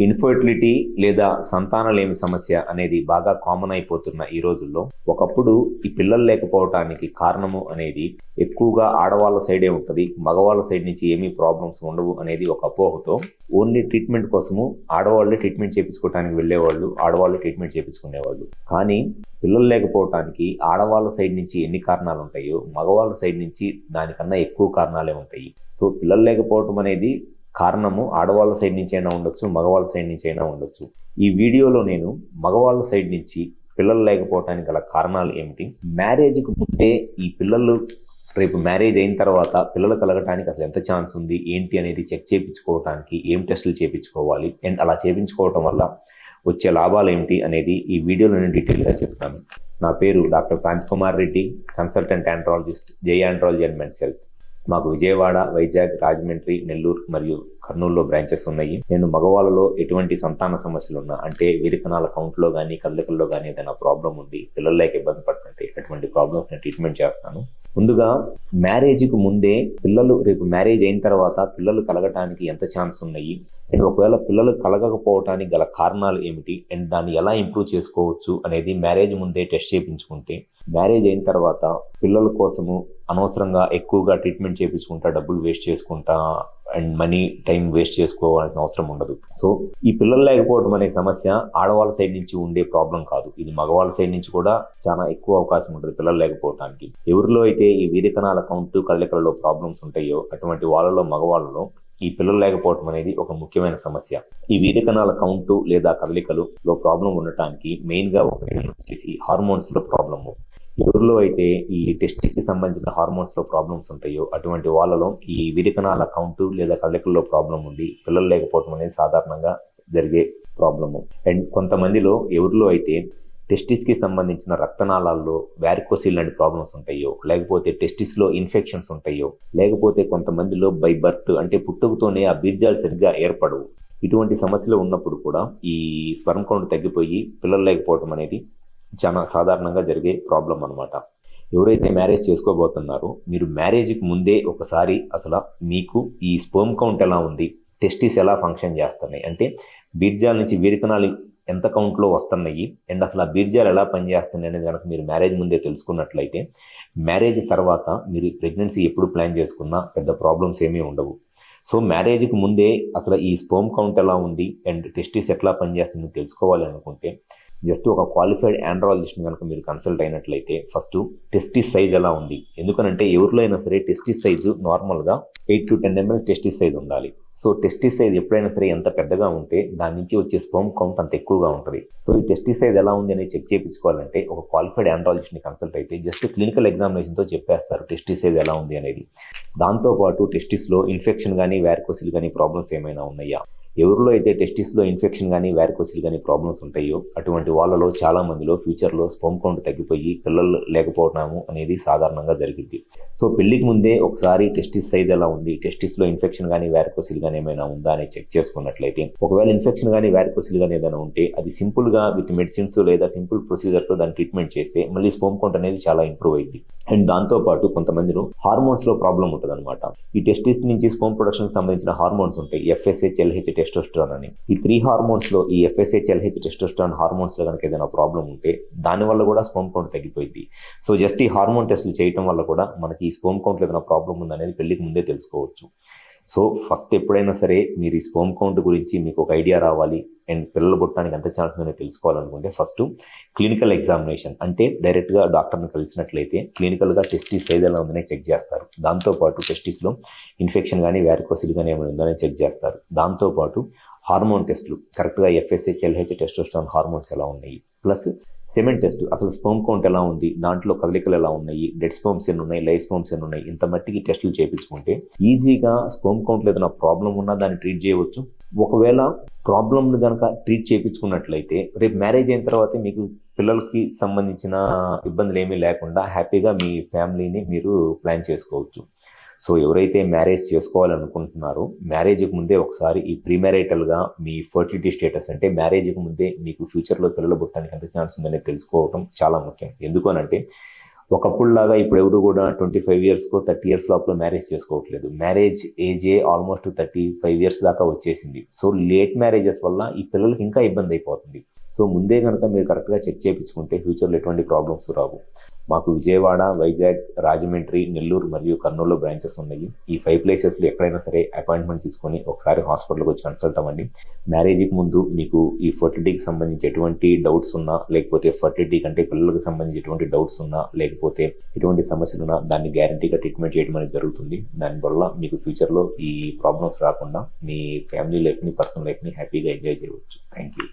Infertility లేదా సంతానలేమి సమస్య అనేది బాగా కామన్ అయిపోతున్న ఈ రోజుల్లో ఒకప్పుడు ఈ పిల్లలు లేకపోవటానికి కారణము అనేది ఎక్కువగా ఆడవాళ్ళ సైడే ఉంటుంది, మగవాళ్ళ సైడ్ నుంచి ఏమీ ప్రాబ్లమ్స్ ఉండవు అనేది ఒక అపోహతో ఓన్లీ ట్రీట్మెంట్ కోసము ఆడవాళ్ళే ట్రీట్మెంట్ చేయించుకోవడానికి వెళ్ళేవాళ్ళు, ఆడవాళ్ళే ట్రీట్మెంట్ చేయించుకునేవాళ్ళు. కానీ పిల్లలు లేకపోవటానికి ఆడవాళ్ళ సైడ్ నుంచి ఎన్ని కారణాలు ఉంటాయో మగవాళ్ళ సైడ్ నుంచి దానికన్నా ఎక్కువ కారణాలే ఉంటాయి. సో పిల్లలు లేకపోవటం అనేది కారణము ఆడవాళ్ళ సైడ్ నుంచి అయినా ఉండొచ్చు, మగవాళ్ళ సైడ్ నుంచి అయినా ఉండొచ్చు. ఈ వీడియోలో నేను మగవాళ్ళ సైడ్ నుంచి పిల్లలు లేకపోవటానికి గల కారణాలు ఏమిటి, మ్యారేజ్కి ముందే ఈ పిల్లలు రేపు మ్యారేజ్ అయిన తర్వాత పిల్లలు కలగటానికి అసలు ఎంత ఛాన్స్ ఉంది ఏంటి అనేది చెక్ చేయించుకోవటానికి ఏం టెస్టులు చేయించుకోవాలి అండ్ అలా చేయించుకోవటం వల్ల వచ్చే లాభాలు ఏమిటి అనేది ఈ వీడియోలో నేను డీటెయిల్గా చెప్తాను. నా పేరు డాక్టర్ కాంతి కుమార్ రెడ్డి, కన్సల్టెంట్ ఆండ్రాలజిస్ట్, జై ఆండ్రాలజీ అండ్ మెన్స్ హెల్త్. మాకు విజయవాడ, వైజాగ్, రాజమండ్రి, నెల్లూరు మరియు కర్నూలులో బ్రాంచెస్ ఉన్నాయి. నేను మగవాళ్ళలో ఎటువంటి సంతాన సమస్యలు ఉన్నా, అంటే వీరికణాల కౌంట్లో కానీ కదలికల్లో కానీ ఏదైనా ప్రాబ్లం ఉండి పిల్లలు లేక ఇబ్బంది పడుతుంటే అటువంటి ప్రాబ్లమ్స్ నేను ట్రీట్మెంట్ చేస్తాను. ముందుగా మ్యారేజ్కి ముందే పిల్లలు రేపు మ్యారేజ్ అయిన తర్వాత పిల్లలు కలగటానికి ఎంత ఛాన్స్ ఉన్నాయి అండ్ ఒకవేళ పిల్లలు కలగకపోవటానికి గల కారణాలు ఏమిటి అండ్ దాన్ని ఎలా ఇంప్రూవ్ చేసుకోవచ్చు అనేది మ్యారేజ్ ముందే టెస్ట్ చేయించుకుంటే మ్యారేజ్ అయిన తర్వాత పిల్లల కోసము అనవసరంగా ఎక్కువగా ట్రీట్మెంట్ చేయించుకుంటా, డబ్బులు వేస్ట్ చేసుకుంటా అండ్ మనీ టైం వేస్ట్ చేసుకోవాల్సిన అవసరం ఉండదు. సో ఈ పిల్లలు లేకపోవడం అనే సమస్య ఆడవాళ్ళ సైడ్ నుంచి ఉండే ప్రాబ్లం కాదు, ఇది మగవాళ్ళ సైడ్ నుంచి కూడా చాలా ఎక్కువ అవకాశం ఉంటుంది పిల్లలు లేకపోవడానికి. ఎవరిలో అయితే ఈ వీరికణాల కౌంట్ కదలికలలో ప్రాబ్లమ్స్ ఉంటాయో అటువంటి వాళ్ళలో మగవాళ్ళలో ఈ పిల్లలు లేకపోవడం అనేది ఒక ముఖ్యమైన సమస్య. ఈ వీరికణాల కౌంటు లేదా కదలికలలో ప్రాబ్లం ఉండటానికి మెయిన్గా వచ్చేసి హార్మోన్స్ లో ప్రాబ్లము. ఎవరిలో అయితే ఈ టెస్టిస్ కి సంబంధించిన హార్మోన్స్ లో ప్రాబ్లమ్స్ ఉంటాయో అటువంటి వాళ్ళలో ఈ వీరికణాల కౌంటు లేదా కదలికల్లో ప్రాబ్లం ఉండి పిల్లలు లేకపోవడం అనేది సాధారణంగా జరిగే ప్రాబ్లము. అండ్ కొంతమందిలో ఎవరిలో అయితే టెస్టిస్ కి సంబంధించిన రక్తనాళాల్లో వ్యారికోసిల్ లాంటి ప్రాబ్లమ్స్ ఉంటాయో, లేకపోతే టెస్టిస్ లో ఇన్ఫెక్షన్స్ ఉంటాయో, లేకపోతే కొంతమందిలో బై బర్త్ అంటే పుట్టుకతోనే ఆ బీజాలు సరిగ్గా ఏర్పడవు, ఇటువంటి సమస్యలు ఉన్నప్పుడు కూడా ఈ స్పెర్మ్ కౌంట్ తగ్గిపోయి పిల్లలు లేకపోవడం అనేది చాలా సాధారణంగా జరిగే ప్రాబ్లం అనమాట. ఎవరైతే మ్యారేజ్ చేసుకోబోతున్నారో మీరు మ్యారేజ్కి ముందే ఒకసారి అసలు మీకు ఈ స్పెర్మ్ కౌంట్ ఎలా ఉంది, టెస్టిస్ ఎలా ఫంక్షన్ చేస్తున్నాయి, అంటే బీర్జాల నుంచి వీరికణాలు ఎంత కౌంట్లో వస్తున్నాయి అండ్ అసలు ఆ బీర్జాలు ఎలా పనిచేస్తున్నాయి అనేది కనుక మీరు మ్యారేజ్ ముందే తెలుసుకున్నట్లయితే మ్యారేజ్ తర్వాత మీరు ప్రెగ్నెన్సీ ఎప్పుడు ప్లాన్ చేసుకున్నా పెద్ద ప్రాబ్లమ్స్ ఏమీ ఉండవు. సో మ్యారేజ్కి ముందే అసలు ఈ స్పెర్మ్ కౌంట్ ఎలా ఉంది అండ్ టెస్టిస్ ఎట్లా పనిచేస్తుందో తెలుసుకోవాలి అనుకుంటే జస్ట్ ఒక క్వాలిఫైడ్ ఆండ్రాలజిస్ట్ని కనుక మీరు కన్సల్ట్ అయినట్లయితే ఫస్ట్ టెస్టిస్ సైజ్ ఎలా ఉంది, ఎందుకనంటే ఎవరిలో అయినా సరే టెస్టిస్ సైజు నార్మల్గా 8 to 10 ml టెస్టిస్ సైజ్ ఉండాలి. సో టెస్టిస్ సైజ్ ఎప్పుడైనా సరే ఎంత పెద్దగా ఉంటే దాని నుంచి వచ్చే స్పెర్మ్ కౌంట్ అంత ఎక్కువగా ఉంటుంది. సో ఈ టెస్టిస్ సైజ్ ఎలా ఉంది అనేది చెక్ చేయించుకోవాలంటే ఒక క్వాలిఫైడ్ ఆండ్రాలజిస్ట్ని కన్సల్ట్ అయితే జస్ట్ క్లినికల్ ఎగ్జామినేషన్తో చెప్పేస్తారు టెస్టిస్ సైజ్ ఎలా ఉంది అనేది. దాంతోపాటు టెస్టిస్లో ఇన్ఫెక్షన్ కానీ వ్యారికోసిల్ కానీ ప్రాబ్లమ్స్ ఏమైనా ఉన్నాయా, ఎవరిలో అయితే టెస్టిస్లో ఇన్ఫెక్షన్ కానీ వ్యారికోసిల్ కానీ ప్రాబ్లమ్స్ ఉంటాయో అటువంటి వాళ్ళలో చాలా మందిలో ఫ్యూచర్లో స్పెర్మ్ కౌంట్ తగ్గిపోయి పిల్లలు లేకపోవడము అనేది సాధారణంగా జరిగింది. సో పెళ్లికి ముందే ఒకసారి టెస్టిస్ సైజ్ ఎలా ఉంది, టెస్టిస్లో ఇన్ఫెక్షన్ కానీ వ్యారికోసిల్ కానీ ఏమైనా ఉందా అని చెక్ చేసుకున్నట్లయితే ఒకవేళ ఇన్ఫెక్షన్ కానీ వ్యారికోసిల్ కానీ ఏదైనా ఉంటే అది సింపుల్గా విత్ మెడిసిన్స్ లేదా సింపుల్ ప్రొసీజర్తో దాన్ని ట్రీట్మెంట్ చేస్తే మళ్ళీ స్పెర్మ్ కౌంట్ అనేది చాలా ఇంప్రూవ్ అయింది. అండ్ దాంతోపాటు కొంతమందిలో హార్మోన్స్ లో ప్రాబ్లం ఉంటుంది అనమాట. ఈ టెస్టిస్ నుంచి స్పెర్మ్ ప్రొడక్షన్ సంబంధించిన హార్మోన్స్ ఉంటాయి, FSH, LH, టెస్టోస్టెరాన్ అని. ఈ 3 హార్మోన్స్ లో ఈ FSH, LH, టెస్టోస్టెరాన్ హార్మోన్స్ లో కనుక ఏదైనా ప్రాబ్లం ఉంటే దాని వల్ల కూడా స్పెర్మ్ కౌంట్ తగ్గిపోయింది. సో జస్ట్ ఈ హార్మోన్ టెస్టులు చేయడం వల్ల కూడా మనకి ఈ స్పెర్మ్ కౌంట్ లో ఏదైనా ప్రాబ్లం ఉందనేది పెళ్లికి ముందే తెలుసుకోవచ్చు. సో ఫస్ట్ ఎప్పుడైనా సరే మీరు ఈ స్పెర్మ్ కౌంట్ గురించి మీకు ఒక ఐడియా రావాలి అండ్ పిల్లలు పుట్టడానికి ఎంత ఛాన్స్ ఉందని తెలుసుకోవాలనుకుంటే ఫస్ట్ క్లినికల్ ఎగ్జామినేషన్, అంటే డైరెక్ట్గా డాక్టర్ని కలిసినట్లయితే క్లినికల్గా టెస్టిస్ సైజ్ ఎలా ఉందని చెక్ చేస్తారు. దాంతోపాటు టెస్టిస్లో ఇన్ఫెక్షన్ కానీ వ్యారికోసిల్ కానీ ఏమైనా ఉందని చెక్ చేస్తారు. దాంతోపాటు హార్మోన్ టెస్టులు కరెక్ట్గా FSH, LH, టెస్టోస్టెరాన్ హార్మోన్స్ ఎలా ఉన్నాయి, ప్లస్ సెమెన్ టెస్ట్ అసలు స్పెర్మ్ కౌంట్ ఎలా ఉంది, దాంట్లో కదలికలు ఎలా ఉన్నాయి, డెడ్ స్పెర్మ్స్ ఎన్ని ఉన్నాయి, లైవ్ స్పెర్మ్స్ ఎన్ని ఉన్నాయి, ఇంత మట్టికి టెస్టులు చేయించుకుంటే ఈజీగా స్పెర్మ్ కౌంట్లో ఏదైనా ప్రాబ్లం ఉన్నా దాన్ని ట్రీట్ చేయవచ్చు. ఒకవేళ ప్రాబ్లమ్ని కనుక ట్రీట్ చేయించుకున్నట్లయితే రేపు మ్యారేజ్ అయిన తర్వాత మీకు పిల్లలకి సంబంధించిన ఇబ్బందులు ఏమీ లేకుండా హ్యాపీగా మీ ఫ్యామిలీని మీరు ప్లాన్ చేసుకోవచ్చు. సో ఎవరైతే మ్యారేజ్ చేసుకోవాలనుకుంటున్నారో మ్యారేజ్కి ముందే ఒకసారి ఈ ప్రీమ్యారిటల్గా మీ ఫర్టిలిటీ స్టేటస్, అంటే మ్యారేజ్కి ముందే మీకు ఫ్యూచర్లో పిల్లలు పుట్టడానికి ఎంత ఛాన్స్ ఉందనేది తెలుసుకోవడం చాలా ముఖ్యం. ఎందుకనంటే ఒకప్పుడులాగా ఇప్పుడు ఎవరు కూడా 25 ఇయర్స్కో 30 ఇయర్స్ లోపల మ్యారేజ్ చేసుకోవట్లేదు. మ్యారేజ్ ఏజే ఆల్మోస్ట్ 35 ఇయర్స్ దాకా వచ్చేసింది. సో లేట్ మ్యారేజెస్ వల్ల ఈ పిల్లలకి ఇంకా ఇబ్బంది అయిపోతుంది. సో ముందే కనుక మీరు కరెక్ట్గా చెక్ చేయించుకుంటే ఫ్యూచర్లో ఎటువంటి ప్రాబ్లమ్స్ రావు. మాకు విజయవాడ, వైజాగ్, రాజమండ్రి, నెల్లూరు మరియు కర్నూలు బ్రాంచెస్ ఉన్నాయి. ఈ 5 ప్లేసెస్లో ఎక్కడైనా సరే అపాయింట్మెంట్ తీసుకొని ఒకసారి హాస్పిటల్కి వచ్చి కన్సల్ట్ అవ్వండి. మ్యారేజ్కి ముందు మీకు ఈ ఫర్టిలిటీకి సంబంధించి ఎటువంటి డౌట్స్ ఉన్నా, లేకపోతే ఫర్టిలిటీ కంటే పిల్లలకు సంబంధించి ఎటువంటి డౌట్స్ ఉన్నా, లేకపోతే ఎటువంటి సమస్యలు ఉన్నా దాన్ని గ్యారంటీగా ట్రీట్మెంట్ చేయడం అనేది జరుగుతుంది. దానివల్ల మీకు ఫ్యూచర్లో ఈ ప్రాబ్లమ్స్ రాకుండా మీ ఫ్యామిలీ లైఫ్ని, పర్సనల్ లైఫ్ని హ్యాపీగా ఎంజాయ్ చేయవచ్చు. Thank you.